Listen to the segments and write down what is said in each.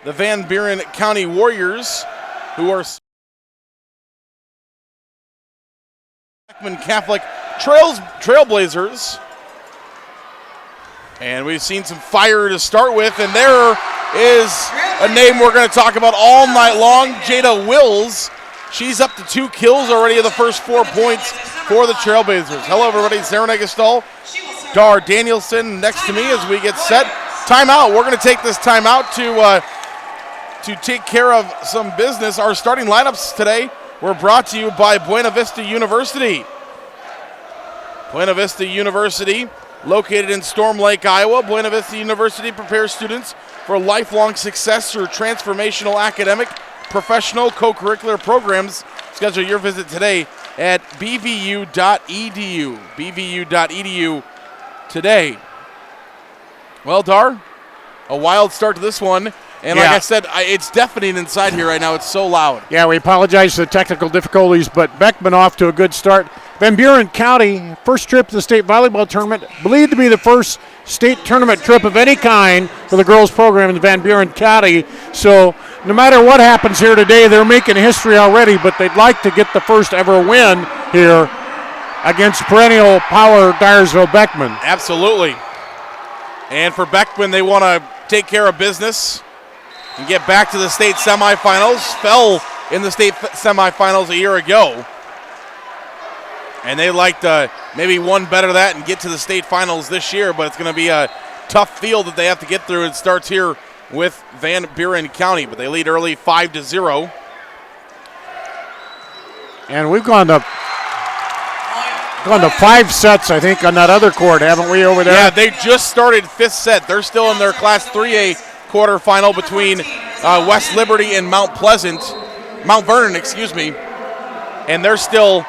the Van Buren County Warriors, who are Beckman Catholic Trailblazers. And we've seen some fire to start with, and there is a name we're going to talk about all night long, Jada Wills. She's up to 2 kills already in the first 4 points for the Trailblazers. Hello, everybody. Sarah Negestall, Dar Danielson next to me as we get set. Timeout. We're going to take this timeout to take care of some business. Our starting lineups today were brought to you by Buena Vista University. Buena Vista University, located in Storm Lake, Iowa. Buena Vista University prepares students for lifelong success through transformational academic, professional, co-curricular programs. Schedule your visit today at bvu.edu. bvu.edu today. Well, Dar, a wild start to this one. And like I said, it's deafening inside here right now. It's so loud. Yeah, we apologize for the technical difficulties, but Beckman off to a good start. Van Buren County, first trip to the state volleyball tournament, believed to be the first state tournament trip of any kind for the girls program in Van Buren County. So no matter what happens here today, they're making history already, but they'd like to get the first ever win here against perennial power Dyersville Beckman. Absolutely. And for Beckman, they want to take care of business and get back to the state semifinals. Fell in the state semifinals a year ago. And they like to maybe one better that and get to the state finals this year, but it's going to be a tough field that they have to get through. It starts here with Van Buren County, but they lead early 5-0. And we've gone to 5 sets, I think, on that other court, haven't we, over there? Yeah, they just started 5th set. They're still in their Class 3A quarterfinal between West Liberty and Mount Vernon, excuse me. And they're still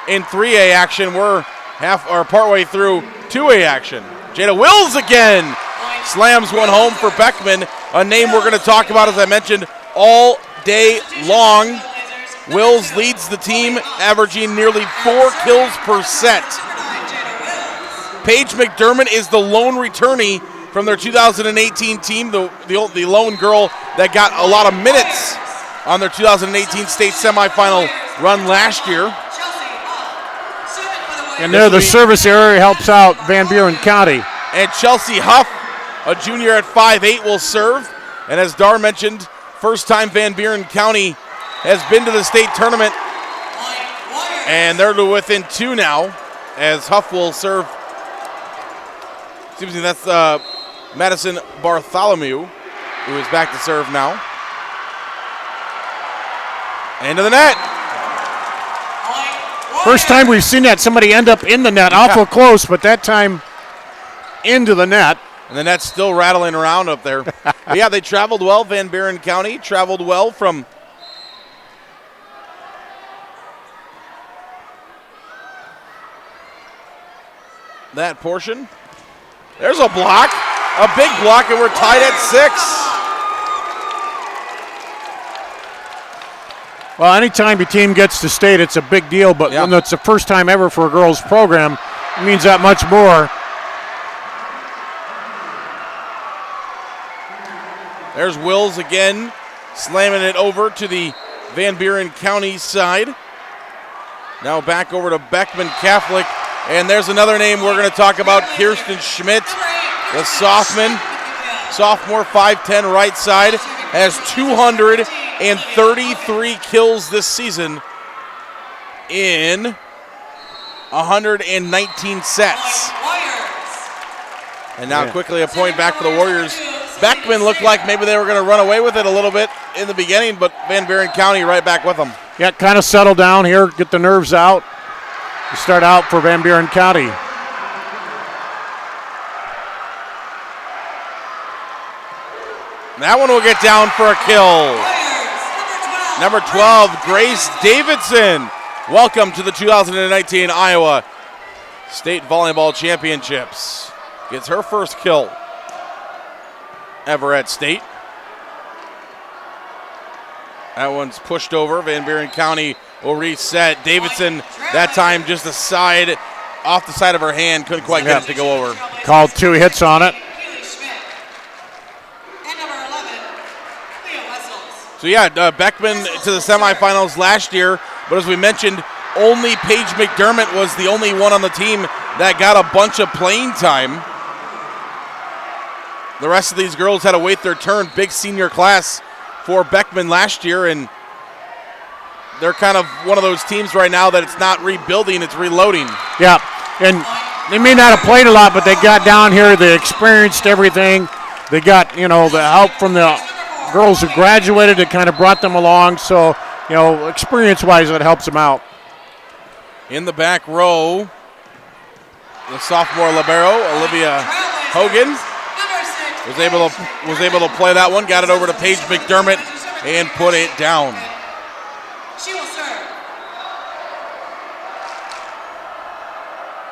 in 3A action. We're partway through 2A action. Jada Wills again slams one home for Beckman, a name we're going to talk about, as I mentioned, all day long. Wills leads the team, averaging nearly 4 kills per set. Paige McDermott is the lone returnee from their 2018 team, the lone girl that got a lot of minutes on their 2018 state semifinal run last year. And there the service area helps out Van Buren County. And Chelsea Huff, a junior at 5'8", will serve. And as Dar mentioned, first time Van Buren County has been to the state tournament. And they're within 2 now as Huff will serve. Excuse me, that's Madison Bartholomew, who is back to serve now. Into the net. First time we've seen that, somebody end up in the net, awful close, but that time into the net. And the net's still rattling around up there. But yeah, they traveled well. Van Buren County traveled well from that portion. There's a block, a big block, and we're tied at 6. Well, anytime your team gets to state, it's a big deal, but when it's the first time ever for a girls' program, it means that much more. There's Wills again, slamming it over to the Van Buren County side. Now back over to Beckman Catholic, and there's another name we're going to talk about, Kirsten Schmidt, the sophomore 5'10", right side, has 233 kills this season in 119 sets. And now quickly a point back for the Warriors. Beckman looked like maybe they were going to run away with it a little bit in the beginning, but Van Buren County right back with them. Yeah, kind of settle down here, get the nerves out. We start out for Van Buren County. That one will get down for a kill. Number 12, Grace Davidson. Welcome to the 2019 Iowa State Volleyball Championships. Gets her first kill ever at state. That one's pushed over. Van Buren County will reset. Davidson, that time just off the side of her hand, couldn't quite get it to go over. Called 2 hits on it. So yeah, Beckman to the semifinals last year, but as we mentioned, only Paige McDermott was the only one on the team that got a bunch of playing time. The rest of these girls had to wait their turn. Big senior class for Beckman last year, and they're kind of one of those teams right now that it's not rebuilding, it's reloading. Yeah, and they may not have played a lot, but they got down here, they experienced everything. They got, the help from the girls who graduated. It kind of brought them along, so, experience-wise, it helps them out. In the back row, the sophomore libero, Olivia Hogan, was able to play that one, got it over to Paige McDermott, and put it down.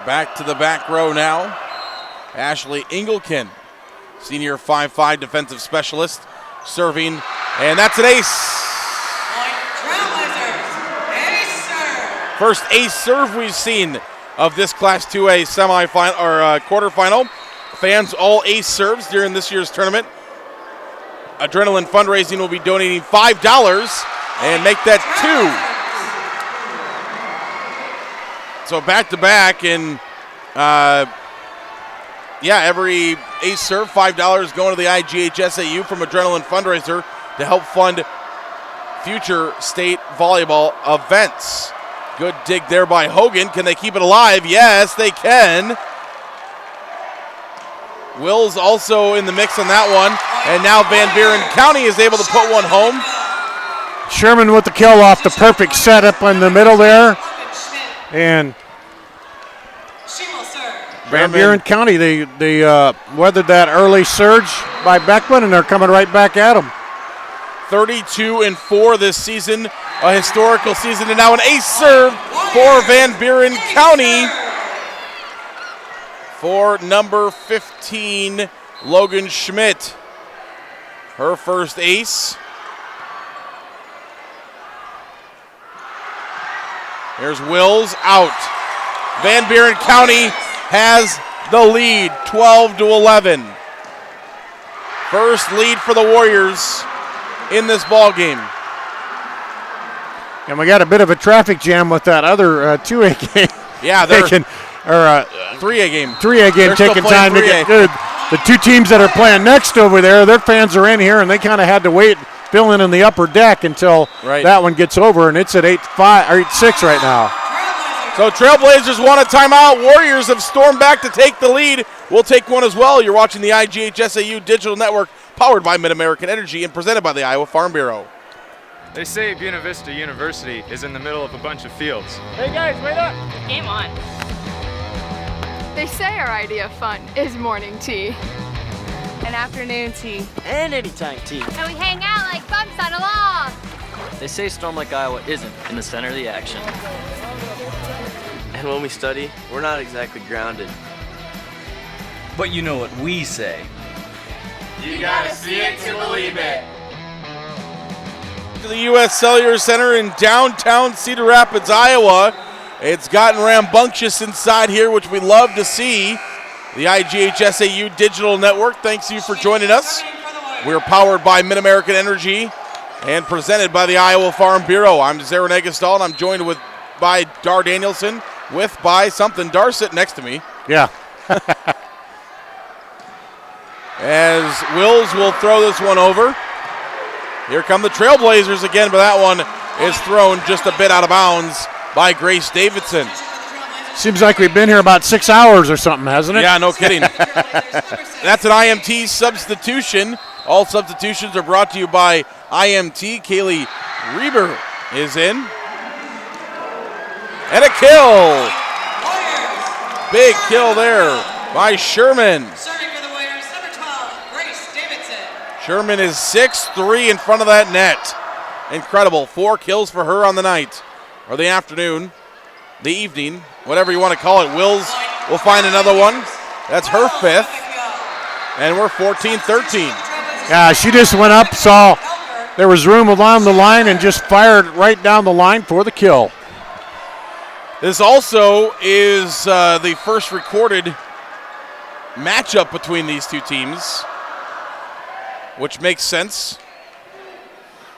Back to the back row now. Ashley Engelken, senior 5'5" defensive specialist, serving, and that's an ace. First ace serve we've seen of this Class 2A semifinal or quarterfinal. Fans all ace serves during this year's tournament. Adrenaline Fundraising will be donating $5 and make that 2. So back to back, and every ace serve, $5 going to the IGHSAU from Adrenaline Fundraiser to help fund future state volleyball events. Good dig there by Hogan. Can they keep it alive? Yes, they can. Wills also in the mix on that one, and now Van Buren County is able to put one home. Sherman with the kill off the perfect setup in the middle there, and Van Buren County, they weathered that early surge by Beckman, and they're coming right back at them. 32-4 this season, a historical season, and now an ace serve for Van Buren County for number 15, Logan Schmidt. Her first ace. There's Wills out. Van Buren County has the lead, 12-11. First lead for the Warriors in this ball game. And we got a bit of a traffic jam with that other 2A game. Yeah, they're 3A game. 3A game taking time to get good. The two teams that are playing next over there, their fans are in here, and they kind of had to wait, fill in the upper deck until that one gets over, and it's at 8-5 or 8-6 right now. So Trailblazers want a timeout. Warriors have stormed back to take the lead. We'll take one as well. You're watching the IGHSAU Digital Network, powered by Mid-American Energy and presented by the Iowa Farm Bureau. They say Buena Vista University is in the middle of a bunch of fields. Hey guys, wait up! Game on. They say our idea of fun is morning tea, and afternoon tea, and anytime tea. And we hang out like bumps on a log. They say Storm Lake, Iowa isn't in the center of the action. And when we study, we're not exactly grounded. But you know what we say. You gotta see it to believe it. To the U.S. Cellular Center in downtown Cedar Rapids, Iowa. It's gotten rambunctious inside here, which we love to see. The IGHSAU Digital Network, thanks to you for joining us. We're powered by Mid-American Energy and presented by the Iowa Farm Bureau. I'm Zara Negestal, and I'm joined by Dar Danielson, by something. Dar sitting next to me. Yeah. As Wills will throw this one over. Here come the Trailblazers again, but that one is thrown just a bit out of bounds by Grace Davidson. Seems like we've been here about 6 hours or something, hasn't it? Yeah, no kidding. That's an IMT substitution. All substitutions are brought to you by IMT. Kaylee Reber is in. And a kill. Big kill there by Sherman. Sherman is 6'3" in front of that net. Incredible. 4 kills for her on the night, or the afternoon, the evening, whatever you want to call it. Wills will find another one. That's her 5th. And we're 14-13. Yeah, she just went up, saw there was room along the line, and just fired right down the line for the kill. This also is the first recorded matchup between these two teams, which makes sense.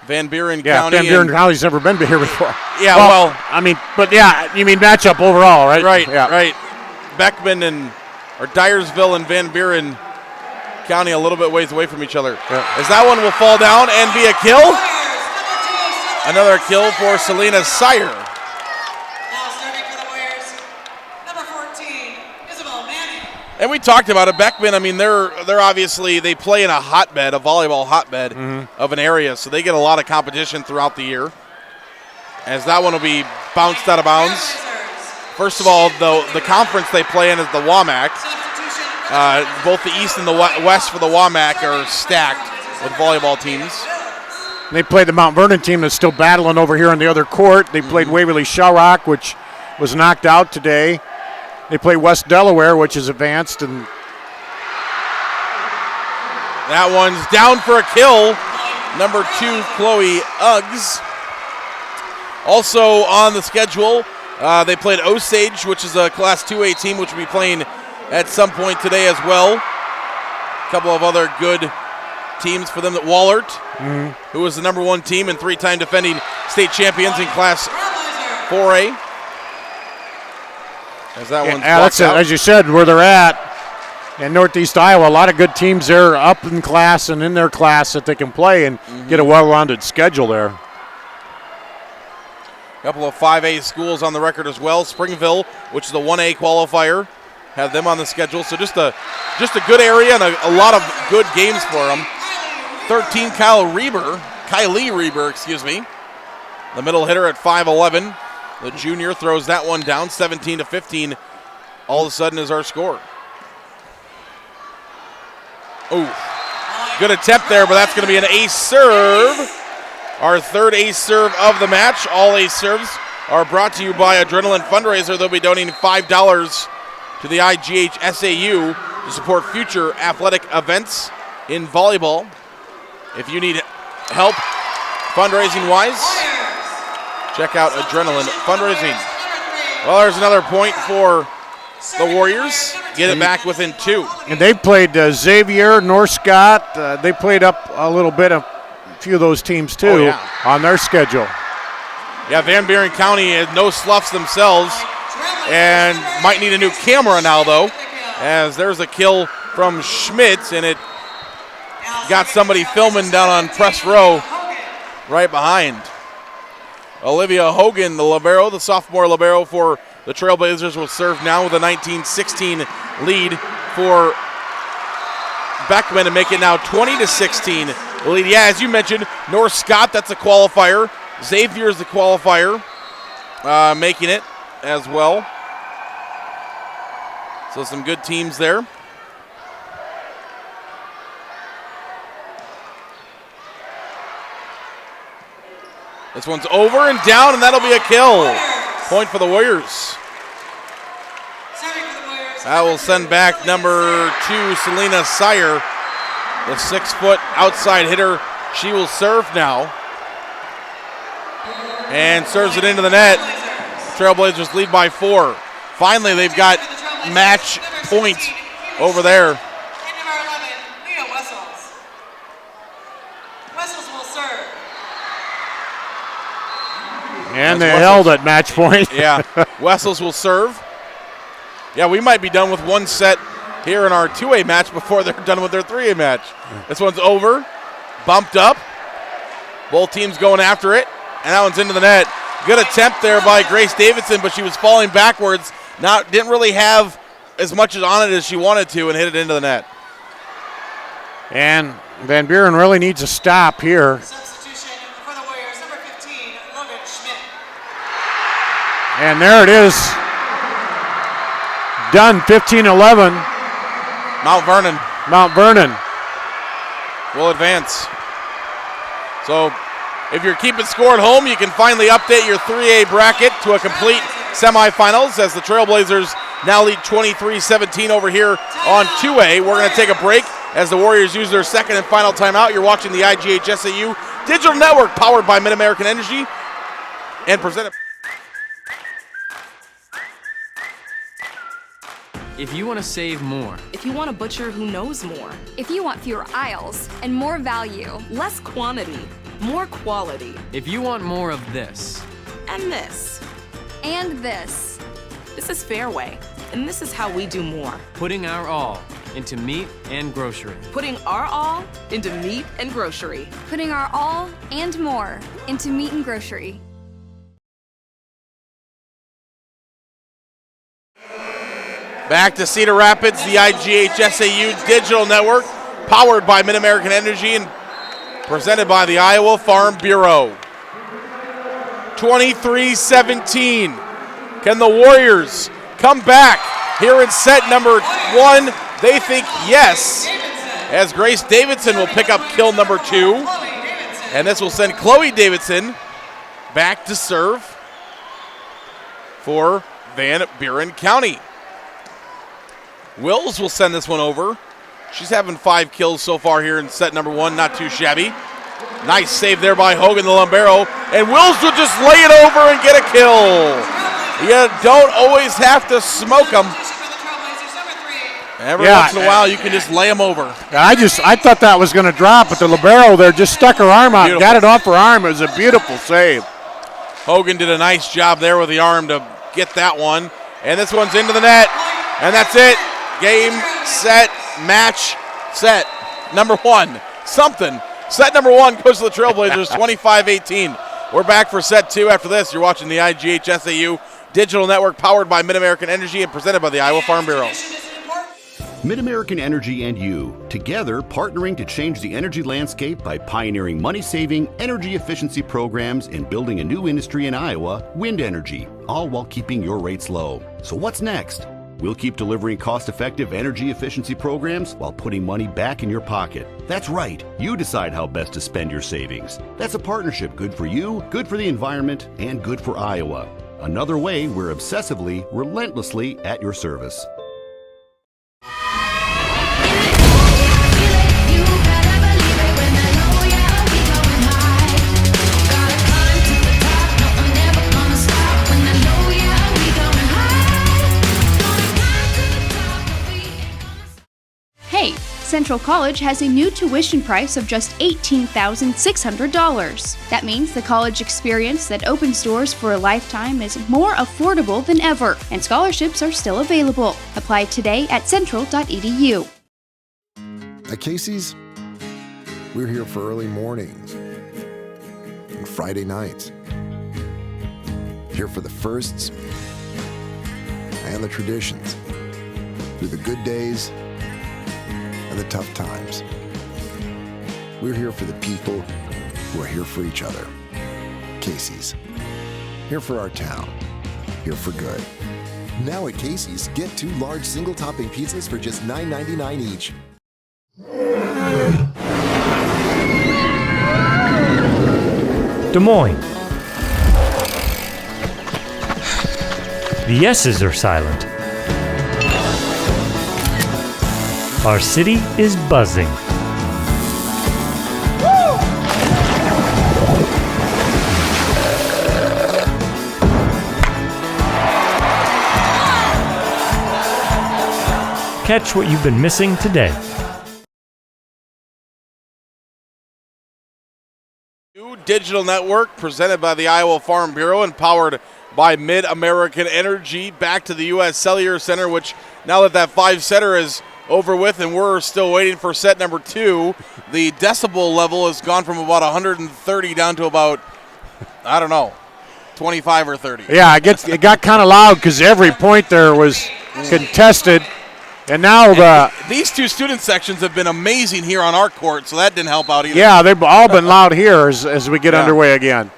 Van Buren Yeah, County. Van Buren County's never been here before. Yeah, well, I mean, but yeah, you mean matchup overall, right? Right, yeah. right. Beckman or Dyersville and Van Buren County a little bit ways away from each other. Yeah. As that one will fall down and be a kill. Another kill for Selena Sire. Now serving for the Warriors, number 14, Isabel Manning. And we talked about it. Beckman, I mean, they're obviously, they play in a hotbed, a volleyball hotbed of an area, so they get a lot of competition throughout the year. As that one will be bounced out of bounds. First of all, the conference they play in is the WAMAC. Both the East and the West for the WAMAC are stacked with volleyball teams. They played the Mount Vernon team that's still battling over here on the other court. They played Waverly Shellrock, which was knocked out today. They play West Delaware, which is advanced. And that one's down for a kill. Number 2, Chloe Uggs. Also on the schedule, they played Osage, which is a Class 2A team, which will be playing at some point today as well. A couple of other good teams for them. Wallert, who was the number 1 team and 3-time defending state champions in Class 4A. As that one's that's out. as you said, where they're at in Northeast Iowa, a lot of good teams there up in class and in their class that they can play and get a well-rounded schedule there. A couple of 5A schools on the record as well. Springville, which is the 1A qualifier, have them on the schedule. So just a good area and a lot of good games for them. 13, Kylie Reber, excuse me. The middle hitter at 5'11". The junior throws that one down, 17-15. All of a sudden is our score. Oh, good attempt there, but that's going to be an ace serve. Our third ace serve of the match. All ace serves are brought to you by Adrenaline Fundraiser. They'll be donating $5 to the IGHSAU to support future athletic events in volleyball. If you need help fundraising-wise, check out Adrenaline Fundraising. Well, there's another point for the Warriors. Get it back within 2. And they played Xavier, North Scott. They played up a little bit of a few of those teams too on their schedule. Yeah, Van Buren County has no sloughs themselves and might need a new camera now, though, as there's a kill from Schmitz, and it got somebody filming down on press row right behind. Olivia Hogan, the libero, the sophomore libero for the Trailblazers, will serve now with a 19-16 lead for Beckman and make it now 20-16 lead. Yeah, as you mentioned, North Scott, that's a qualifier. Xavier is the qualifier, making it as well. So some good teams there. This one's over and down, and that'll be a kill. Point for the Warriors. That will send back number 2, Selena Sire, the 6-foot outside hitter. She will serve now. And serves it into the net. Trailblazers lead by 4. Finally, they've got match point over there. And they held at match point. Yeah, Wessels will serve. Yeah, we might be done with one set here in our 2A match before they're done with their 3A match. This one's over, bumped up. Both teams going after it, and that one's into the net. Good attempt there by Grace Davidson, but she was falling backwards. Didn't really have as much on it as she wanted to, and hit it into the net. And Van Buren really needs a stop here. And there it is. Done, 15-11. Mount Vernon will advance. So if you're keeping score at home, you can finally update your 3A bracket to a complete semifinals as the Trailblazers now lead 23-17 over here on 2A. We're going to take a break as the Warriors use their second and final timeout. You're watching the IGHSAU Digital Network powered by Mid-American Energy and presented. If you want to save more, if you want a butcher who knows more, If you want fewer aisles and more value, less quantity, more quality. If you want more of this. And this. And this. This is Fairway, and this is how we do more. Putting our all into meat and grocery. Putting our all into meat and grocery. Putting our all and more into meat and grocery. Back to Cedar Rapids, the IGHSAU Digital Network, powered by Mid-American Energy and presented by the Iowa Farm Bureau. 23-17. Can the Warriors come back here in set number 1? They think yes, as Grace Davidson will pick up kill number 2. And this will send Chloe Davidson back to serve for Van Buren County. Wills will send this one over. She's having 5 kills so far here in set number 1, not too shabby. Nice save there by Hogan the Lumbero, and Wills will just lay it over and get a kill. You don't always have to smoke them. Every once in a while, you can just lay them over. I thought that was going to drop, but the libero there just stuck her arm out, got it off her arm. It was a beautiful save. Hogan did a nice job there with the arm to get that one, and this one's into the net, and that's it. Game, set, match, set number 1. Something. Set number 1 goes to the Trailblazers, 25-18. We're back for set 2 after this. You're watching the IGHSAU Digital Network, powered by Mid-American Energy and presented by the Iowa Farm Bureau. Mid-American Energy and you, together partnering to change the energy landscape by pioneering money-saving, energy efficiency programs and building a new industry in Iowa, wind energy, all while keeping your rates low. So what's next? We'll keep delivering cost-effective energy efficiency programs while putting money back in your pocket. That's right. You decide how best to spend your savings. That's a partnership good for you, good for the environment, and good for Iowa. Another way we're obsessively, relentlessly at your service. Hey, Central College has a new tuition price of just $18,600. That means the college experience that opens doors for a lifetime is more affordable than ever, and scholarships are still available. Apply today at central.edu. At Casey's, we're here for early mornings and Friday nights. Here for the firsts and the traditions, through the good days and the tough times. We're here for the people who are here for each other. Casey's. Here for our town. Here for good. Now at Casey's, get 2 large single-topping pizzas for just $9.99 each. Des Moines. The S's are silent. Our city is buzzing. Catch what you've been missing today. Digital Network presented by the Iowa Farm Bureau and powered by Mid-American Energy. Back to the U.S. Cellular Center, which now that that 5-setter is over with and we're still waiting for set number 2, the decibel level has gone from about 130 down to about, I don't know, 25 or 30. Yeah, it got kind of loud because every point there was contested. And now these 2 student sections have been amazing here on our court, so that didn't help out either. Yeah, they've all been loud here as we get underway again.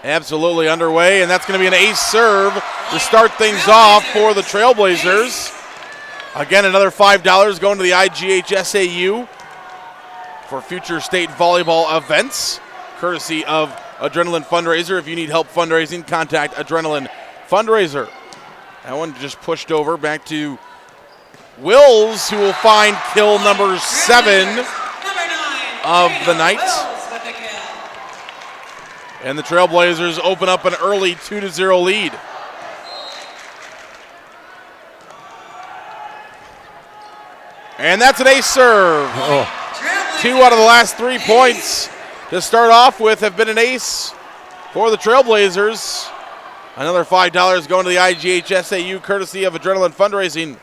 Absolutely underway, and that's going to be an ace serve to start things off for the Trailblazers. Again, another $5 going to the IGHSAU for future state volleyball events, courtesy of Adrenaline Fundraiser. If you need help fundraising, contact Adrenaline Fundraiser. That one just pushed over back to Wills, who will find kill number 7 of the night. And the Trailblazers open up an early 2-0 lead. And that's an ace serve. 2 out of the last 3 points to start off with have been an ace for the Trailblazers. Another $5 going to the IGHSAU courtesy of Adrenaline Fundraising.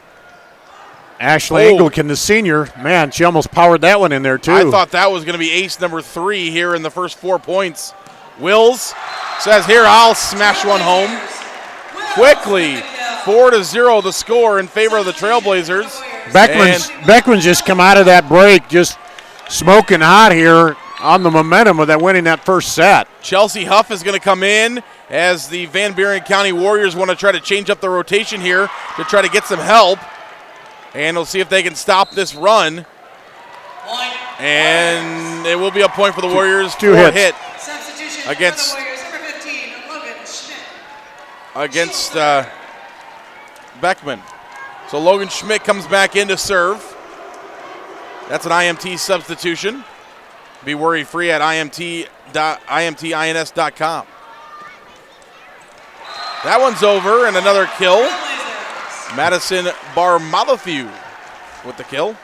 Ashley Anglican, the senior, man, she almost powered that one in there too. I thought that was going to be ace number 3 here in the first 4 points. Wills says, here, I'll smash one home. Quickly, 4-0 the score in favor of the Trailblazers. Beckman's just come out of that break just smoking hot here on the momentum of that winning that first set. Chelsea Huff is going to come in as the Van Buren County Warriors want to try to change up the rotation here to try to get some help. And we'll see if they can stop this run. And it will be a point for the Warriors. 2 hits. Against Beckman. So Logan Schmidt comes back in to serve. That's an IMT substitution. Be worry-free at imtins.com. That one's over, and another kill. Madison Barmalathew with the kill.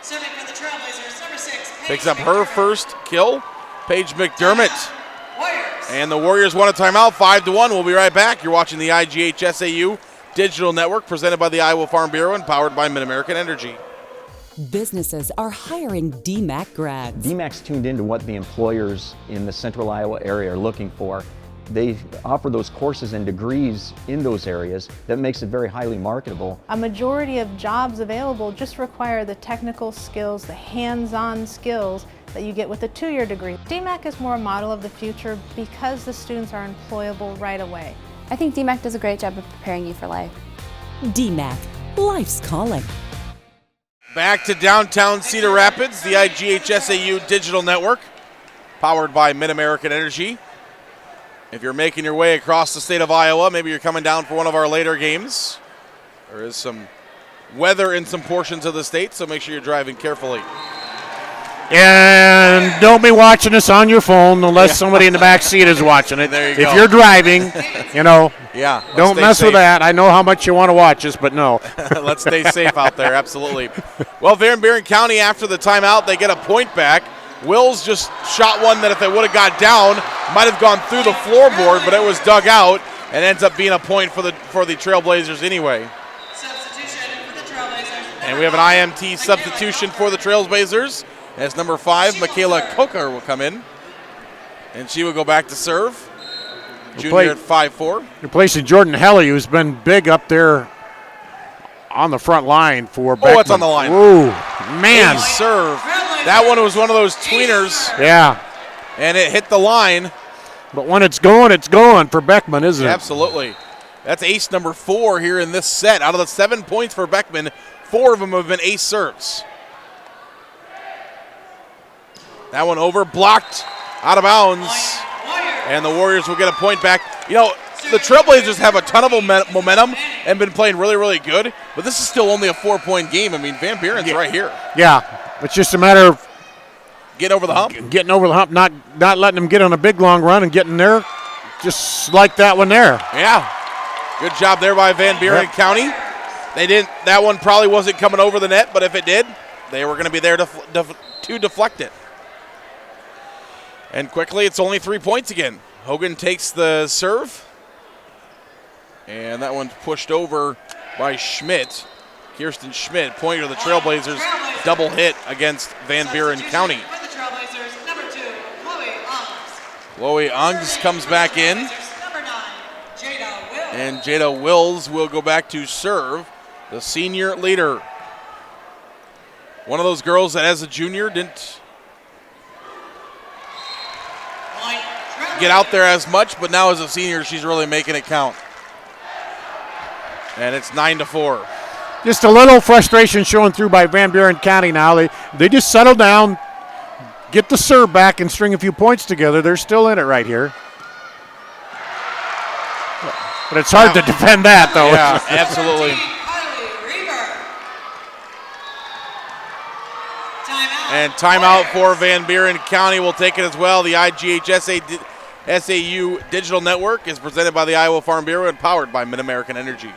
Serving for the Trailblazers, number 6. Picks up her first kill. Paige McDermott. And the Warriors want a timeout, 5-1. We'll be right back. You're watching the IGHSAU Digital Network presented by the Iowa Farm Bureau and powered by Mid-American Energy. Businesses are hiring DMAC grads. DMAC's tuned into what the employers in the central Iowa area are looking for. They offer those courses and degrees in those areas that makes it very highly marketable. A majority of jobs available just require the technical skills, the hands-on skills that you get with a 2-year degree. DMAC is more a model of the future because the students are employable right away. I think DMAC does a great job of preparing you for life. DMAC, life's calling. Back to downtown Cedar Rapids, the IGHSAU Digital Network, powered by Mid-American Energy. If you're making your way across the state of Iowa, maybe you're coming down for one of our later games. There is some weather in some portions of the state, so make sure you're driving carefully. And don't be watching this on your phone unless somebody in the back seat is watching it. There you go. If you're driving, don't mess with that. I know how much you want to watch this, but no. Let's stay safe out there, absolutely. Well, Van Buren County, after the timeout, they get a point back. Wills just shot one that if they would have got down, might have gone through the floorboard, but it was dug out and ends up being a point for the Trailblazers anyway. Substitution for the Trailblazers. And we have an IMT substitution for the Trailblazers. As number 5, Michaela Coker will come in. And she will go back to serve. Junior at 5'4". Replacing Jordan Helly, who's been big up there on the front line for Beckman. Oh, it's on the line. Ooh, man. Big serve. That one was one of those tweeners. Yeah. And it hit the line. But when it's going for Beckman, isn't it? Absolutely. That's ace number 4 here in this set. Out of the 7 points for Beckman, 4 of them have been ace serves. That one over, blocked, out of bounds. And the Warriors will get a point back. You know, the Trailblazers have a ton of momentum and been playing really, really good. But this is still only a 4-point game. I mean, Van Buren's right here. Yeah. It's just a matter of getting over the hump. Getting over the hump, not letting them get on a big long run and getting there, just like that one there. Yeah, good job there by Van Buren County. They didn't. That one probably wasn't coming over the net, but if it did, they were going to be there to deflect it. And quickly, it's only 3 points again. Hogan takes the serve, and that one's pushed over by Schmidt. Kirsten Schmidt, pointer to the Trailblazers, double hit against Van Buren County. For the Trailblazers, number 2, Chloe Ungs. Chloe Ungs comes back in. Number 9, Jada Wills. And Jada Wills will go back to serve, the senior leader. One of those girls that as a junior didn't get out there as much, but now as a senior, she's really making it count. And it's 9-4. Just a little frustration showing through by Van Buren County now. They just settle down, get the serve back, and string a few points together. They're still in it right here. But it's hard to defend that, though. Yeah, absolutely. And timeout for Van Buren County will take it as well. The IGHSAU Digital Network is presented by the Iowa Farm Bureau and powered by Mid-American Energy.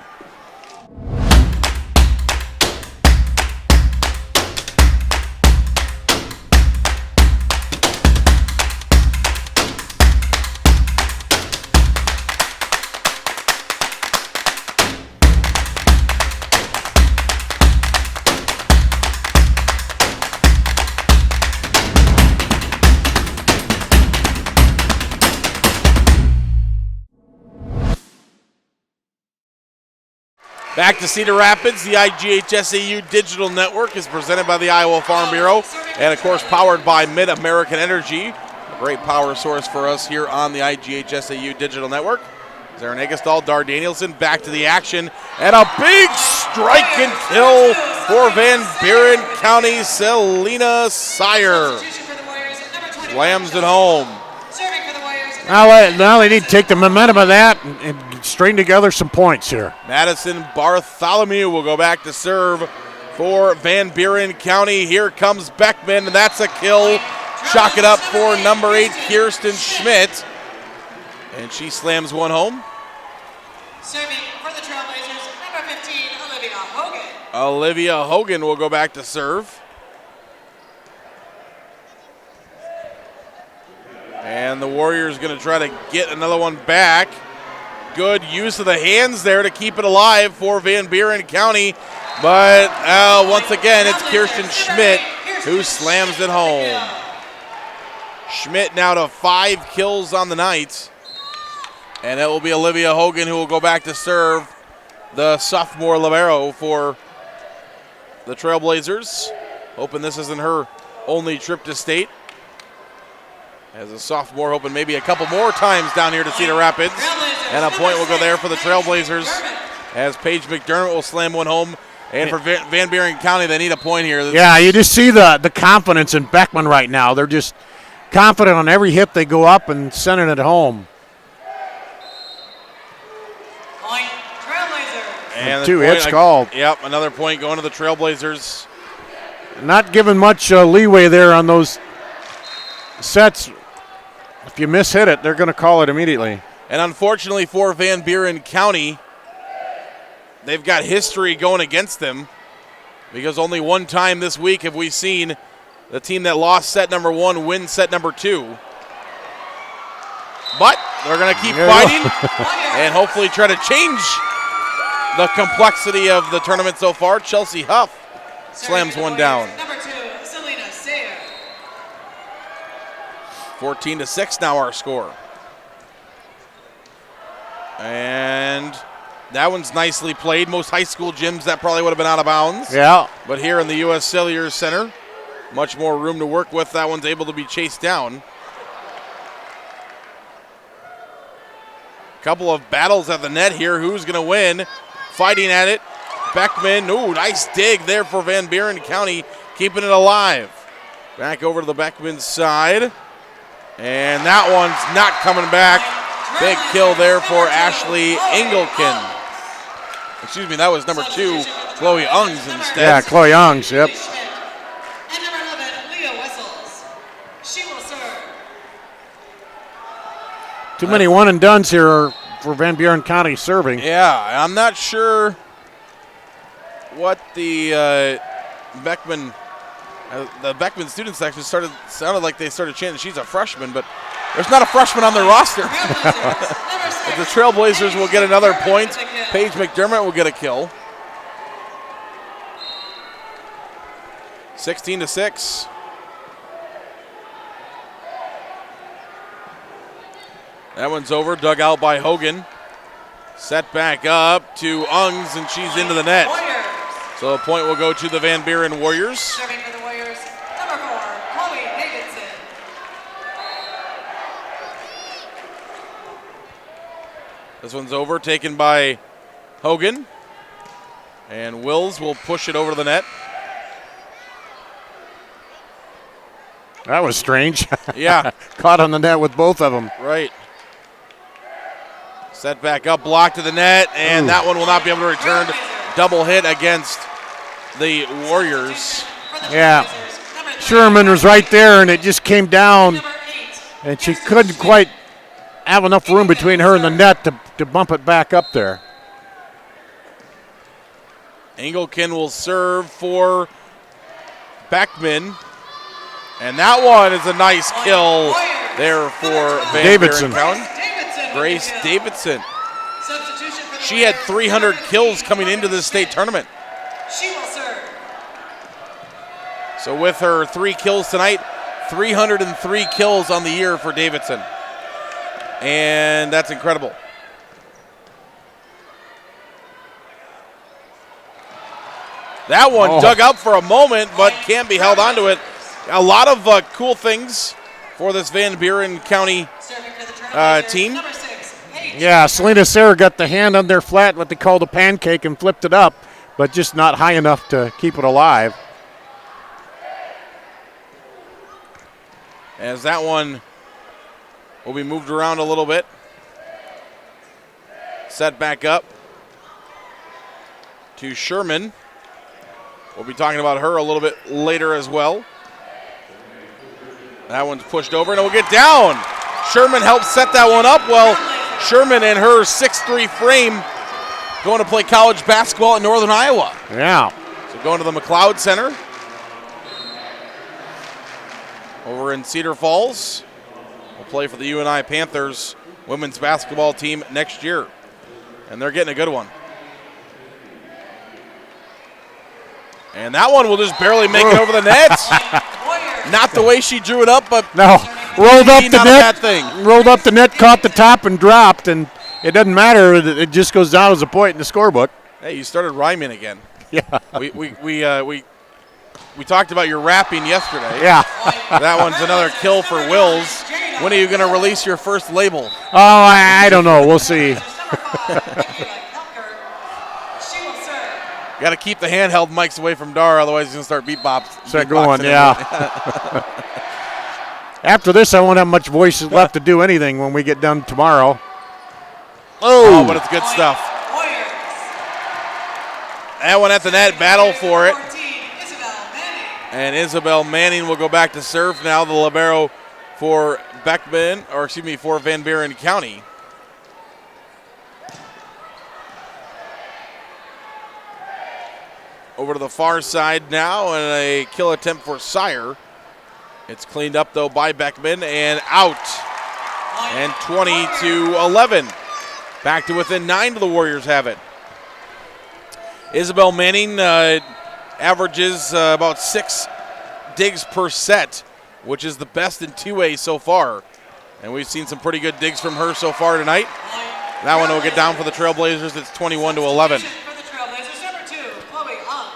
Back to Cedar Rapids. The IGHSAU Digital Network is presented by the Iowa Farm Bureau and, of course, powered by Mid-American Energy, a great power source for us here on the IGHSAU Digital Network. Zarin Egestal, Dar Danielson back to the action, and a big strike and kill for Van Buren County. Selena Sire slams it home. Now they need to take the momentum of that and string together some points here. Madison Bartholomew will go back to serve for Van Buren County. Here comes Beckman, and that's a kill. Chalk it up for number 8, Kirsten Schmidt. And she slams one home. Serving for the Trailblazers, number 15, Olivia Hogan. Olivia Hogan will go back to serve. And the Warriors going to try to get another one back. Good use of the hands there to keep it alive for Van Buren County. But once again, it's Kirsten Schmidt who slams it home. Schmidt now to 5 kills on the night. And it will be Olivia Hogan who will go back to serve, the sophomore libero for the Trailblazers. Hoping this isn't her only trip to state. As a sophomore, hoping maybe a couple more times down here to Cedar Rapids. And a point will go there for the Trailblazers as Paige McDermott will slam one home. And for Van Buren County, they need a point here. Yeah, you just see the confidence in Beckman right now. They're just confident on every hit they go up and sending it home. And 2 hits called. Yep, another point going to the Trailblazers. Not given much leeway there on those sets. If you miss-hit it, they're going to call it immediately. And unfortunately for Van Buren County, they've got history going against them because only one time this week have we seen the team that lost set number 1 win set number 2. But they're going to keep fighting and hopefully try to change the complexity of the tournament so far. Chelsea Huff slams one down. Number 2, Selena Sayer. 14-6 now our score. And that one's nicely played. Most high school gyms, that probably would have been out of bounds. Yeah. But here in the U.S. Cellular Center, much more room to work with. That one's able to be chased down. Couple of battles at the net here. Who's going to win? Fighting at it. Beckman. Ooh, nice dig there for Van Buren County, keeping it alive. Back over to the Beckman side. And that one's not coming back. Big kill there for Ashley Engelken. Excuse me, that was number 2, Chloe Ungs instead. Yeah, Chloe Ungs, yep. And number 11, Leah Wessels. She will serve. Too many one-and-dones here for Van Buren County serving. Yeah, I'm not sure what the Beckman student section sounded like they started chanting she's a freshman, but there's not a freshman on their roster. The Trailblazers will get another point. Paige McDermott will get a kill. 16-6. That one's over, dug out by Hogan. Set back up to Ungs, and she's into the net. So a point will go to the Van Buren Warriors. Serving for the Warriors, number 4, Chloe Davidson. This one's over, taken by Hogan. And Wills will push it over to the net. That was strange. Yeah. Caught on the net with both of them. Right. Set back up, block to the net, and that one will not be able to return. Double hit against the Warriors. Yeah. Sherman was right there, and it just came down, and she couldn't quite have enough room between her and the net to bump it back up there. Engelken will serve for Beckman. And that one is a nice kill there for Van Buren County. Grace Davidson. She had 300 kills coming into this state tournament. She will serve. So with her 3 kills tonight, 303 kills on the year for Davidson. And that's incredible. That one dug up for a moment, but can be held onto it. A lot of cool things for this Van Buren County team. Yeah, Selena Serra got the hand on their flat, what they called a pancake, and flipped it up, but just not high enough to keep it alive. As that one will be moved around a little bit. Set back up to Sherman. We'll be talking about her a little bit later as well. That one's pushed over and it will get down. Sherman helps set that one up. Well, Sherman and her 6'3" frame going to play college basketball in Northern Iowa. Yeah. So going to the McLeod Center over in Cedar Falls. Will play for the UNI Panthers women's basketball team next year. And they're getting a good one. And that one will just barely make it over the net. Not the way she drew it up, but no, rolled up the net. Thing. Rolled up the net, caught the top, and dropped. And it doesn't matter; it just goes down as a point in the scorebook. Hey, you started rhyming again. Yeah. We talked about your rapping yesterday. Yeah. That one's another kill for Wills. When are you going to release your first label? Oh, I don't know. We'll see. Got to keep the handheld mics away from Dar, otherwise he's going to start beatbops. Set going, yeah. After this, I won't have much voice left to do anything when we get done tomorrow. Oh, but it's good stuff. That one at the net, battle for it. And Isabel Manning will go back to serve now, the libero for Beckman, or excuse me, for Van Buren County. Over to the far side now, and a kill attempt for Sire. It's cleaned up, though, by Beckman, and out. And 20-11. Back to within 9 to the Warriors have it. Isabel Manning averages about 6 digs per set, which is the best in 2A so far. And we've seen some pretty good digs from her so far tonight. That one will get down for the Trailblazers. It's 21-11.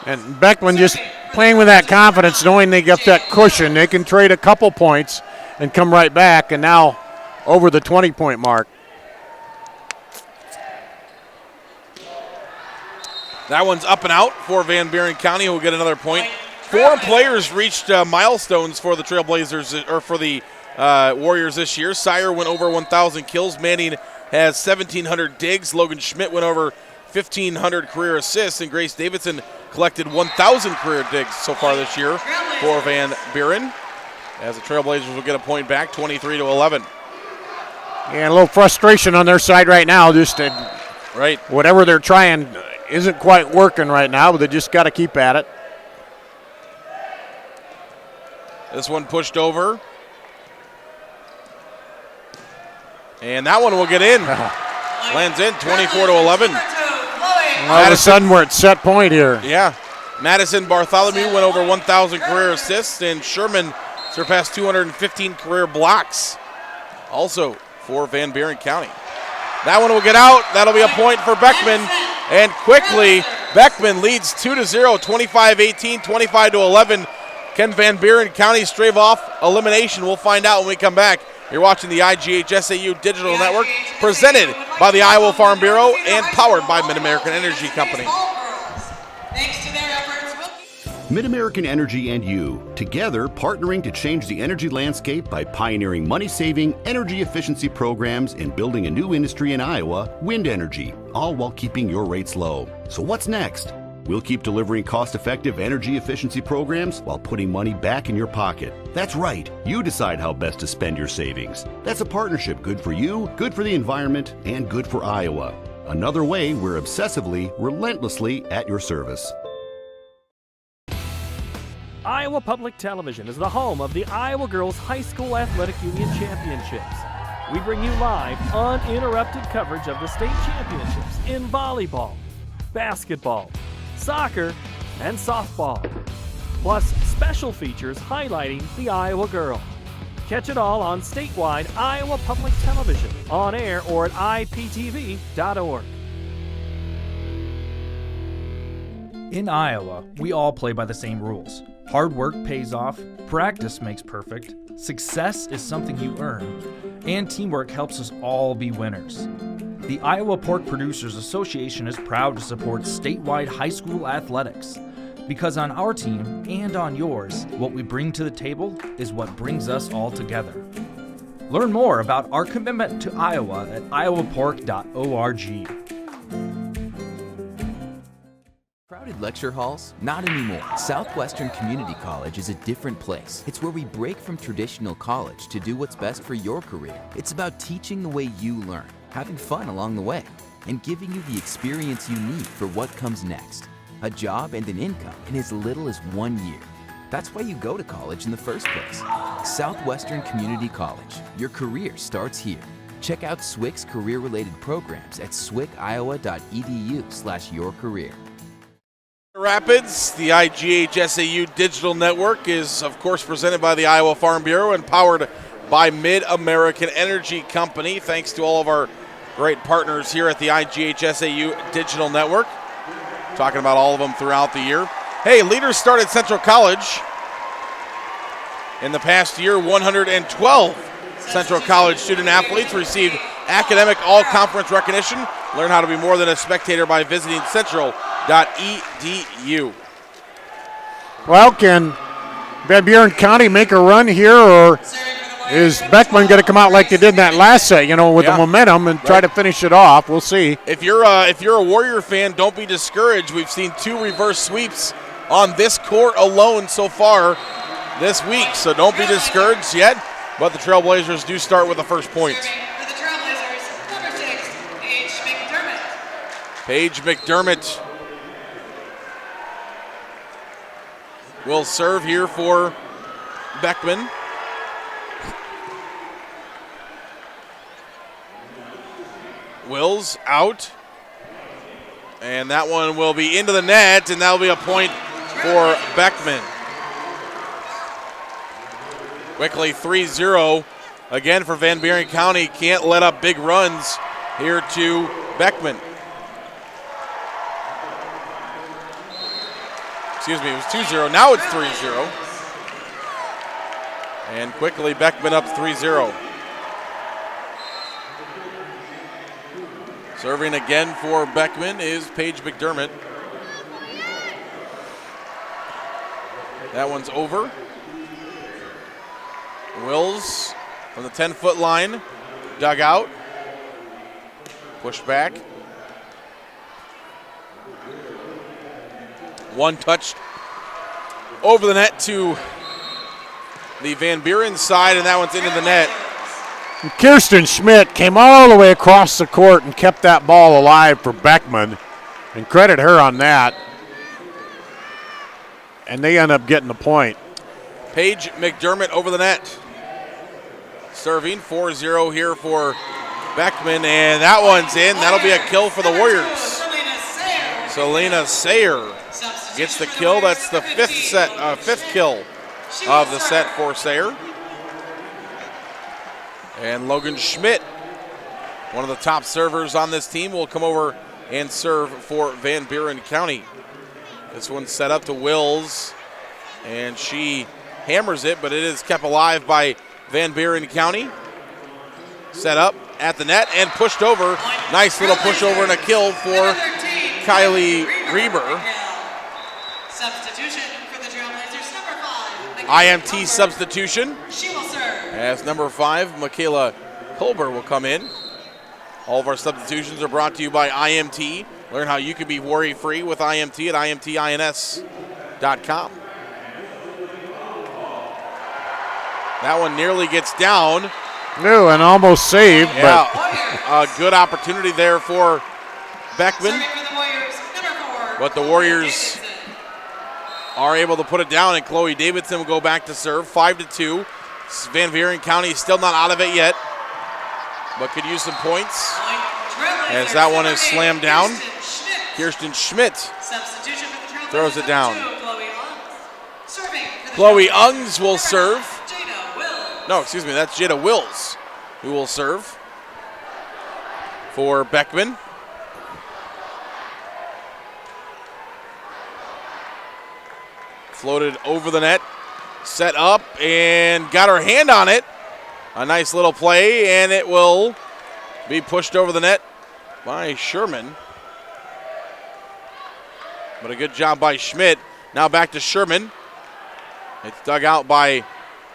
And Beckman just playing with that confidence, knowing they got that cushion. They can trade a couple points and come right back, and now over the 20-point mark. That one's up and out for Van Buren County, who will get another point. 4 players reached milestones for the Trailblazers, or for the Warriors this year. Sire went over 1,000 kills. Manning has 1,700 digs. Logan Schmidt went over 1,500 career assists, and Grace Davidson collected 1,000 career digs so far this year for Van Buren, as the Trailblazers will get a point back, 23-11. Yeah, a little frustration on their side right now. Just right, whatever they're trying isn't quite working right now, but they just got to keep at it. This one pushed over, and that one will get in. Lands in, 24-11. All of a sudden, we're at set point here. Yeah. Madison Bartholomew went over 1,000 career assists, and Sherman surpassed 215 career blocks, also for Van Buren County. That one will get out. That'll be a point for Beckman. And quickly, Beckman leads 2-0, 25-18, 25-11. Can Van Buren County stave off elimination? We'll find out when we come back. You're watching the IGHSAU Digital Network, presented by the Iowa Farm Bureau and powered by Mid-American Energy Company. Mid-American Energy and you, together partnering to change the energy landscape by pioneering money-saving, energy efficiency programs and building a new industry in Iowa, wind energy, all while keeping your rates low. So what's next? We'll keep delivering cost-effective energy efficiency programs while putting money back in your pocket. That's right. You decide how best to spend your savings. That's a partnership good for you, good for the environment, and good for Iowa. Another way we're obsessively, relentlessly at your service. Iowa Public Television is the home of the Iowa Girls High School Athletic Union Championships. We bring you live, uninterrupted coverage of the state championships in volleyball, basketball, soccer, and softball, plus special features highlighting the Iowa girl. Catch it all on statewide Iowa Public Television, on air or at iptv.org. In Iowa, we all play by the same rules. Hard work pays off, practice makes perfect, success is something you earn, and teamwork helps us all be winners. The Iowa Pork Producers Association is proud to support statewide high school athletics. Because on our team and on yours, what we bring to the table is what brings us all together. Learn more about our commitment to Iowa at iowapork.org. Crowded lecture halls? Not anymore. Southwestern Community College is a different place. It's where we break from traditional college to do what's best for your career. It's about teaching the way you learn, having fun along the way, and giving you the experience you need for what comes next. A job and an income in as little as 1 year. That's why you go to college in the first place. Southwestern Community College. Your career starts here. Check out SWC's career-related programs at swciowa.edu/yourcareer. Rapids, the IGHSAU Digital Network is, of course, presented by the Iowa Farm Bureau and powered by Mid-American Energy Company. Thanks to all of our great partners here at the IGHSAU Digital Network. Talking about all of them throughout the year. Hey, leaders start at Central College. In the past year, 112 Central College student athletes received academic all-conference recognition. Learn how to be more than a spectator by visiting central.edu. Well, can Van Buren County make a run here, or is Beckman going to come out like they did in that last set, with the momentum and try to finish it off? We'll see. If you're a Warrior fan, don't be discouraged. We've seen 2 reverse sweeps on this court alone so far this week, so don't be discouraged yet. But the Trailblazers do start with the first point. For the Trailblazers, number 6, Paige McDermott will serve here for Beckman. Wills out. And that one will be into the net, and that'll be a point for Beckman. Quickly 3-0 again for Van Buren County. Can't let up big runs here to Beckman. Excuse me, it was 2-0. Now it's 3-0. And quickly Beckman up 3-0. Serving again for Beckman is Paige McDermott. That one's over. Wills from the 10-foot line, dug out, pushed back. One touch over the net to the Van Buren side, and that one's into the net. And Kirsten Schmidt came all the way across the court and kept that ball alive for Beckman, and credit her on that. And they end up getting the point. Paige McDermott over the net. Serving 4-0 here for Beckman, and that one's in. That'll be a kill for the Warriors. Selena Sayer gets the kill. That's the fifth kill of the set for Sayer. And Logan Schmidt, one of the top servers on this team, will come over and serve for Van Buren County. This one's set up to Wills, and she hammers it, but it is kept alive by Van Buren County. Set up at the net and pushed over. Nice little push over and a kill for Kylie Reber. Substitution for the Trailblazers, number 5. IMT substitution. She will serve. As number 5, Michaela Colber will come in. All of our substitutions are brought to you by IMT. Learn how you can be worry-free with IMT at imtins.com. That one nearly gets down. No, and almost saved. Yeah, a good opportunity there for Beckman. But the Warriors are able to put it down, and Chloe Davidson will go back to serve. 5-2. Van Buren County still not out of it yet, but could use some points. As that one is slammed down. Kirsten Schmidt throws it down. Chloe Ungs will serve. No, excuse me, that's Jada Wills who will serve for Beckman. Floated over the net, set up, and got her hand on it. A nice little play, and it will be pushed over the net by Sherman. But a good job by Schmidt. Now back to Sherman. It's dug out by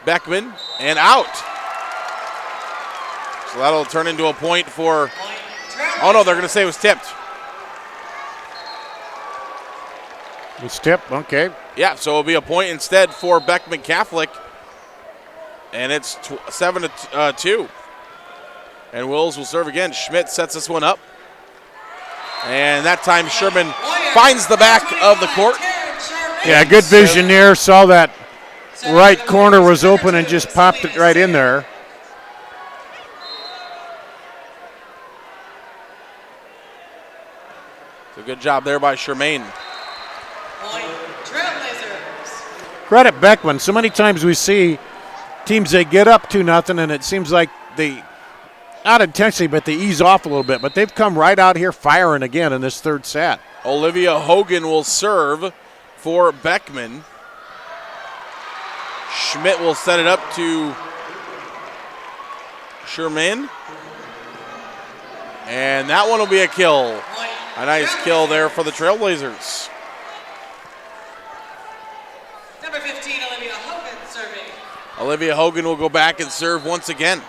Beckman and out. So that'll turn into a point for, oh no, they're going to say it was tipped. It's tipped, okay. Yeah, so it'll be a point instead for Beckman Catholic. And it's 7-2. And Wills will serve again. Schmidt sets this one up. And that time Sherman finds the back of the court. Yeah, good vision there. Saw that right corner was open and just popped it right in there. So good job there by Shermaine. Credit Beckman. So many times we see teams, they get up 2-0, and it seems like they, not intentionally, but they ease off a little bit. But they've come right out here firing again in this third set. Olivia Hogan will serve for Beckman. Schmidt will set it up to Sherman. And that one will be a kill. A nice kill there for the Trailblazers. Number 15, Olivia Hogan serving. Olivia Hogan will go back and serve once again.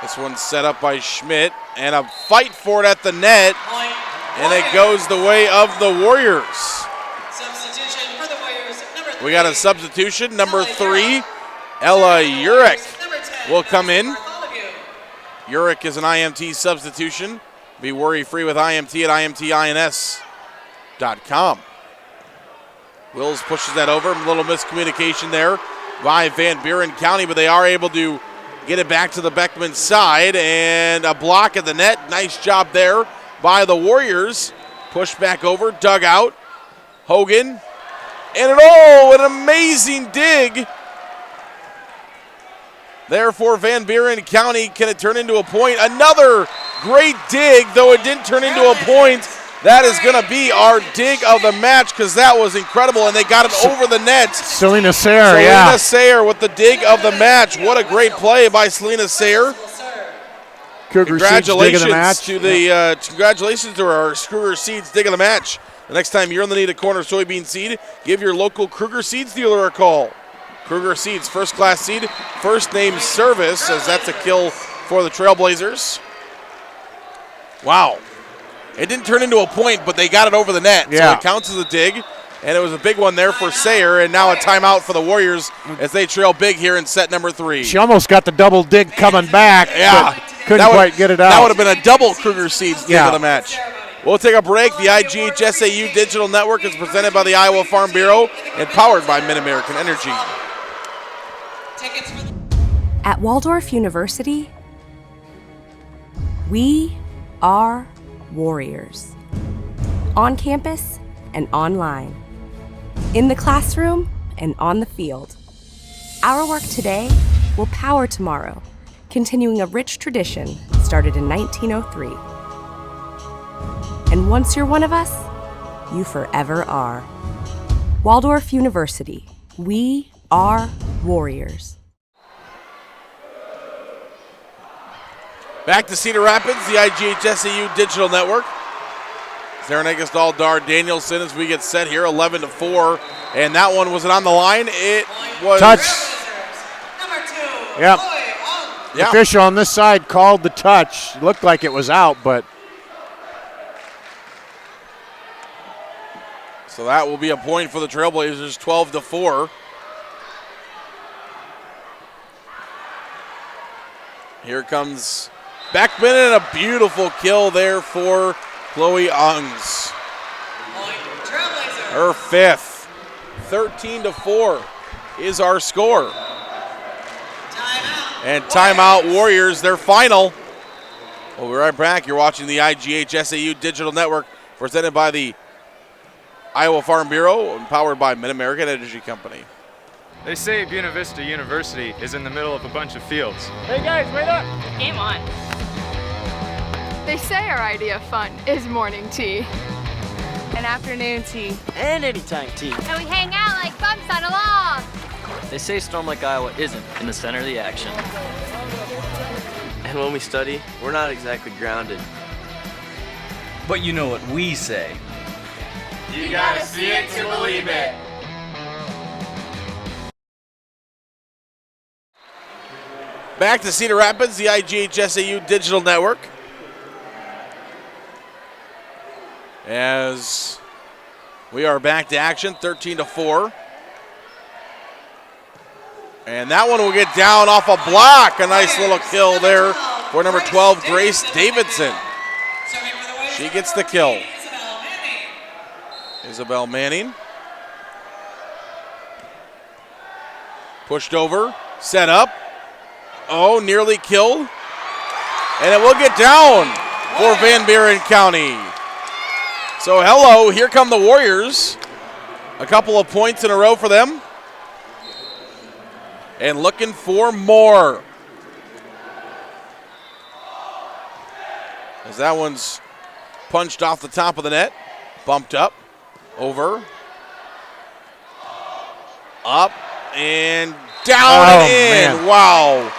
This one's set up by Schmidt, and a fight for it at the net, and it goes the way of the Warriors. Substitution for the Warriors. We got a substitution, number 3, Ella Urich will come in. Urich is an IMT substitution. Be worry-free with IMT at imtins.com. Wills pushes that over. A little miscommunication there by Van Buren County, but they are able to get it back to the Beckman side, and a block at the net. Nice job there by the Warriors. Pushed back over, dug out. Hogan, and an amazing dig there for Van Buren County. Can it turn into a point? Another great dig, though it didn't turn into a point. That is going to be our dig of the match because that was incredible, and they got it over the net. Selena Sayer, yeah. Selena Sayer with the dig of the match. What a great play by Selena Sayer. Congratulations to our Kruger Seeds dig of the match. The next time you're in the need of corn or soybean seed, give your local Kruger Seeds dealer a call. Kruger Seeds, first-class seed, first-name service, as that's a kill for the Trailblazers. Wow. It didn't turn into a point, but they got it over the net, so it counts as a dig. And it was a big one there for Sayer, and now a timeout for the Warriors as they trail big here in set number 3. She almost got the double dig coming back, but couldn't quite get it out. That would have been a double Kruger Seeds dig of the match. We'll take a break. The IGHSAU Digital Network is presented by the Iowa Farm Bureau and powered by Mid-American Energy. At Waldorf University, we are warriors. On campus and online. In the classroom and on the field. Our work today will power tomorrow, continuing a rich tradition started in 1903. And once you're one of us, you forever are. Waldorf University, we are warriors. Back to Cedar Rapids, the IGHSAU Digital Network. Zarenagas Daldar Danielson as we get set here, 11-4. And that one, was it on the line? It was. Touch. Yep. The Yeah. official on this side called the touch. Looked like it was out, but. So that will be a point for the Trailblazers, 12-4. Here comes Beckman, and a beautiful kill there for Chloe Ungs. Her fifth. 13-4 is our score. And timeout Warriors, their final. We'll be right back. You're watching the IGHSAU Digital Network presented by the Iowa Farm Bureau and powered by Mid-American Energy Company. They say Buena Vista University is in the middle of a bunch of fields. Hey guys, wait up! Game on. They say our idea of fun is morning tea. And afternoon tea. And anytime tea. And we hang out like bumps on a log. They say Storm Lake, Iowa isn't in the center of the action. And when we study, we're not exactly grounded. But you know what we say. You gotta see it to believe it. Back to Cedar Rapids, the IGHSAU Digital Network. As we are back to action, 13-4. And that one will get down off a block. A nice little kill there for number 12, Grace Davidson. She gets the kill. Isabel Manning. Pushed over, set up. Oh, nearly killed. And it will get down for Van Buren County. So hello, here come the Warriors. A couple of points in a row for them. And looking for more. As that one's punched off the top of the net. Bumped up, over, up, and down and in. Man. Wow.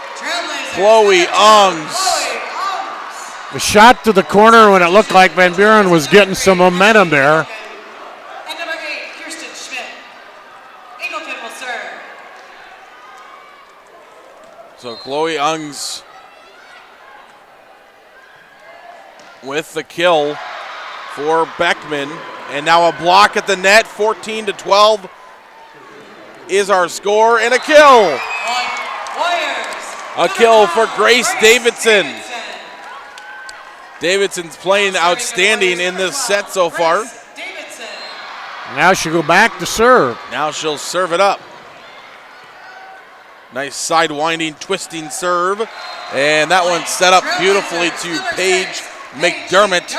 Chloe Ungs. The shot to the corner when it looked like Van Buren was getting some momentum there. And number 8, Kirsten Schmidt. Eagleton will serve. So Chloe Ungs with the kill for Beckman. And now a block at the net, 14-12 is our score, and a kill. A kill for Grace Davidson. Davidson's playing outstanding in this set so far. Now she'll go back to serve. Now she'll serve it up. Nice side-winding, twisting serve. And that one set up beautifully to Paige McDermott.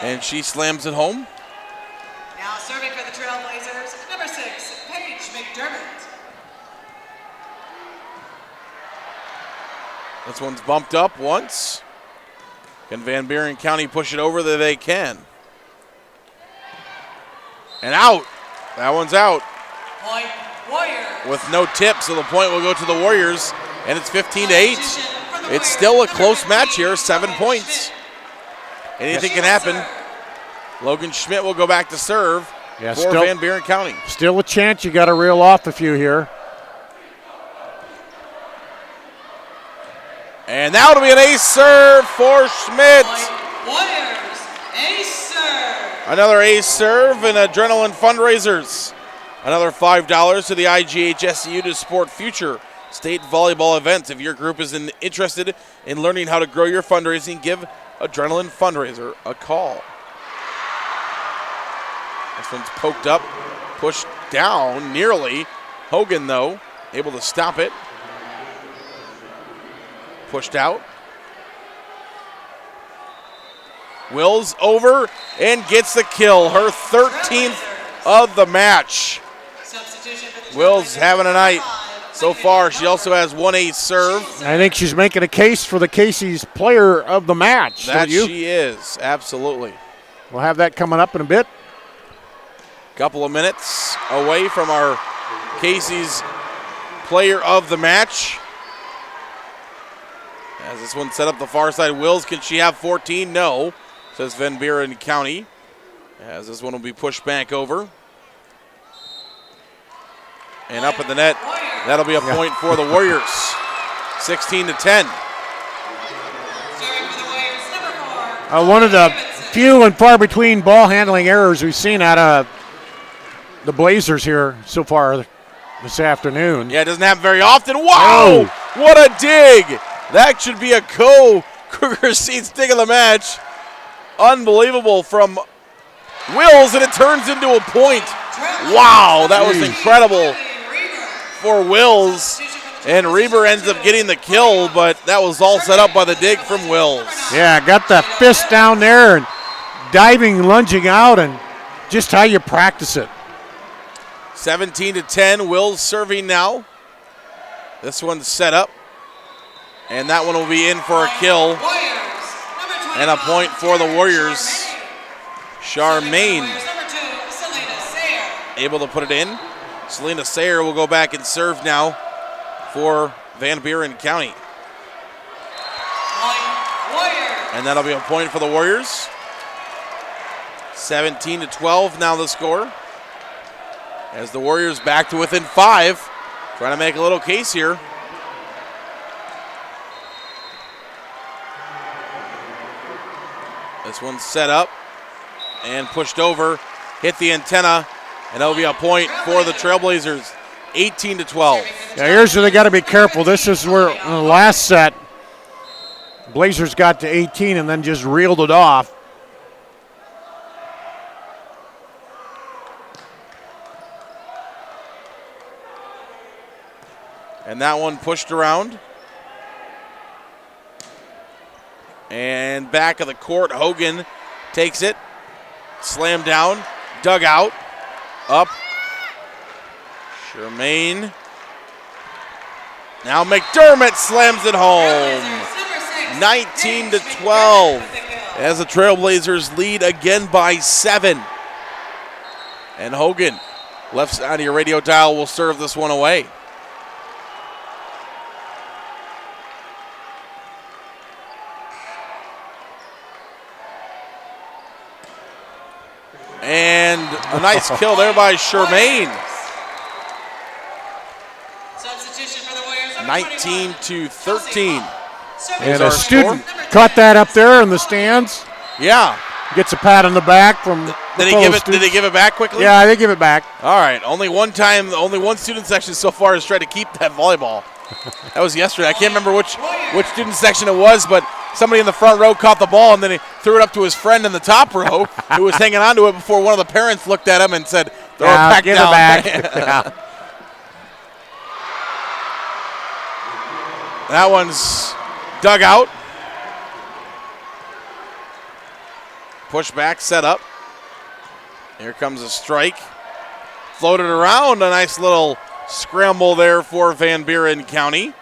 And she slams it home. Now serving for the Trailblazers, number 6, Paige McDermott. This one's bumped up once. Can Van Buren County push it over? That they can. And out. That one's out. Point Warriors. With no tip, so the point will go to the Warriors. And it's 15-8. It's still a close match here, 7 points. Anything can happen. Logan Schmidt will go back to serve for Van Buren County. Still a chance. You got to reel off a few here. And that'll be an ace serve for Schmidt. Warriors, ace serve. Another ace serve and Adrenaline Fundraisers. Another $5 to the IGHSAU to support future state volleyball events. If your group is interested in learning how to grow your fundraising, give Adrenaline Fundraiser a call. This one's poked up, pushed down nearly. Hogan, though, able to stop it. Pushed out. Wills over and gets the kill. Her 13th of the match. Wills having a night so far. She also has one ace serve. I think she's making a case for the Casey's player of the match. That she is, absolutely. We'll have that coming up in a bit. Couple of minutes away from our Casey's player of the match. As this one set up the far side, Wills, can she have 14? No, says Van Buren County. As this one will be pushed back over. And up at the net, that'll be a point for the Warriors. 16-10. One of the few and far between ball handling errors we've seen out of the Blazers here so far this afternoon. Yeah, it doesn't happen very often. Wow, what a dig. That should be a Kruger Seeds dig of the match. Unbelievable from Wills, and it turns into a point. Wow, that was incredible for Wills. And Reber ends up getting the kill, but that was all set up by the dig from Wills. Yeah, got the fist down there and diving, lunging out, and just how you practice it. 17-10, Wills serving now. This one's set up. And that one will be in for a kill. And a point for the Warriors. Charmaine able to put it in. Selena Sayer will go back and serve now for Van Buren County. And that'll be a point for the Warriors. 17-12 now the score. As the Warriors back to within 5. Trying to make a little case here. This one's set up and pushed over. Hit the antenna. And that'll be a point for the Trailblazers. 18-12. Yeah, here's where they got to be careful. This is where in the last set, Blazers got to 18 and then just reeled it off. And that one pushed around. And back of the court, Hogan takes it. Slammed down, dug out, up. Charmaine. Now McDermott slams it home. 19-12 as the Trailblazers lead again by 7. And Hogan, left side of your radio dial, will serve this one away. And a nice kill there by Charmaine. 19-13. And a student caught that up there in the stands. Yeah. Gets a pat on the back from Did they give it back quickly? Yeah, they give it back. All right. Only one student section so far has tried to keep that volleyball. That was yesterday. I can't remember which student section it was, but somebody in the front row caught the ball and then he threw it up to his friend in the top row who was hanging on to it before one of the parents looked at him and said, throw it back give down. It back. Yeah. That one's dug out. Push back, set up. Here comes a strike. Floated around, a nice little scramble there for Van Buren County.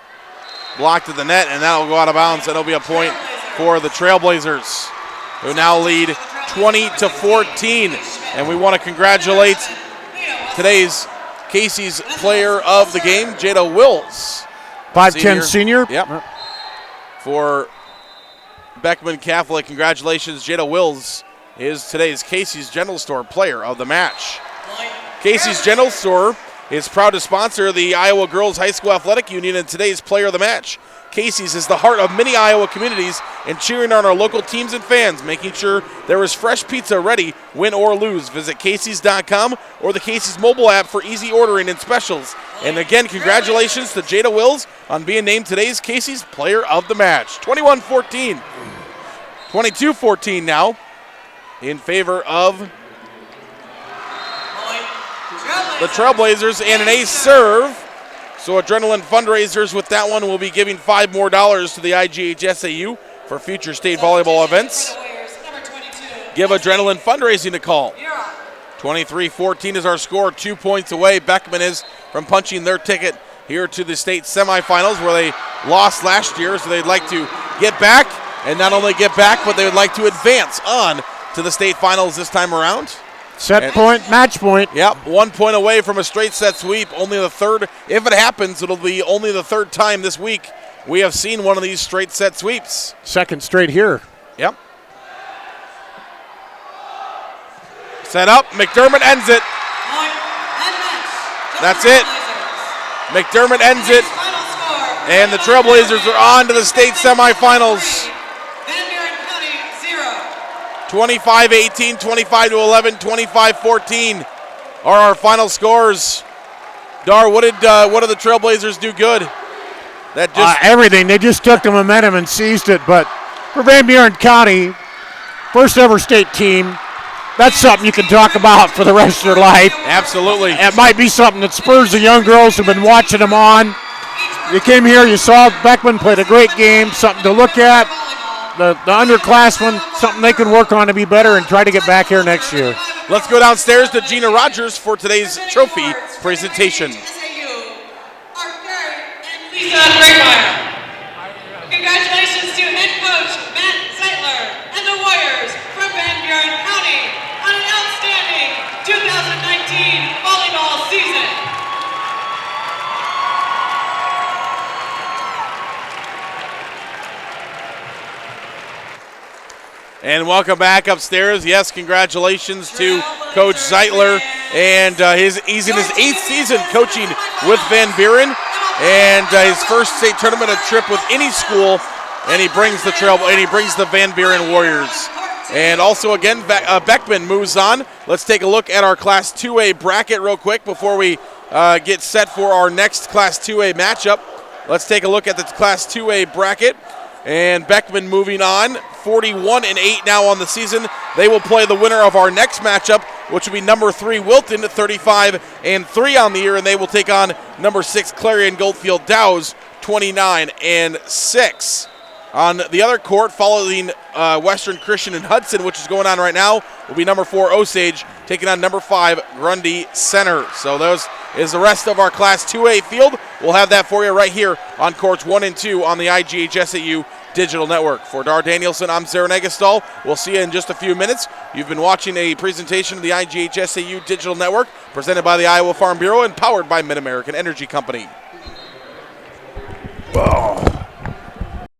Blocked at the net, and that'll go out of bounds. That'll be a point for the Trailblazers, who now lead 20-14. And we want to congratulate today's Casey's player of the game, Jada Wills. 5'10" senior. Yep. For Beckman Catholic, congratulations. Jada Wills is today's Casey's General Store player of the match. Casey's General Store is proud to sponsor the Iowa Girls High School Athletic Union and today's player of the match. Casey's is the heart of many Iowa communities and cheering on our local teams and fans, making sure there is fresh pizza ready, win or lose. Visit Casey's.com or the Casey's mobile app for easy ordering and specials. And again, congratulations to Jada Wills on being named today's Casey's player of the match. 21-14. 22-14 now in favor of the Trailblazers and an ace serve. So Adrenaline Fundraisers with that one will be giving $5 more to the IGHSAU for future state volleyball events. Give Adrenaline Fundraising a call. 23-14 is our score, 2 points away. Beckman is from punching their ticket here to the state semifinals where they lost last year, so they'd like to get back, and not only get back, but they would like to advance on to the state finals this time around. Point, match point. Yep, 1 point away from a straight set sweep. Only the third. If it happens, it'll be only the third time this week we have seen one of these straight set sweeps. Second straight here. Yep. Set up. McDermott ends it. That's it. McDermott ends it. And the Trailblazers are on to the state semifinals. 25-18, 25-11, 25-14 are our final scores. Dar, what did the Trailblazers do good? That just everything. They just took the momentum and seized it. But for Van Buren County, first ever state team, that's something you can talk about for the rest of your life. Absolutely. It might be something that spurs the young girls who've been watching them on. You came here, you saw Beckman played a great game, something to look at. The underclassmen, something they can work on to be better and try to get back here next year. Let's go downstairs to Gina Rogers for today's trophy presentation. Congratulations to head coach Matt Zeitler And welcome back upstairs. Yes, congratulations to Coach Zeitler. And he's in his 8th season coaching with Van Buren. And his first state tournament trip with any school. And he brings the Van Buren Warriors. And also again, Beckman moves on. Let's take a look at our Class 2A bracket real quick before we get set for our next Class 2A matchup. Let's take a look at the Class 2A bracket. And Beckman moving on, 41-8 now on the season. They will play the winner of our next matchup, which will be number 3 Wilton, 35-3 on the year, and they will take on number 6 Clarion Goldfield Dows, 29-6. On the other court, following Western Christian and Hudson, which is going on right now, will be number 4 Osage taking on number 5 Grundy Center. So those is the rest of our Class 2A field. We'll have that for you right here on courts 1 and 2 on the IGHSAU Digital Network. For Dar Danielson, I'm Zarin Egestal. We'll see you in just a few minutes. You've been watching a presentation of the IGHSAU Digital Network presented by the Iowa Farm Bureau and powered by Mid-American Energy Company.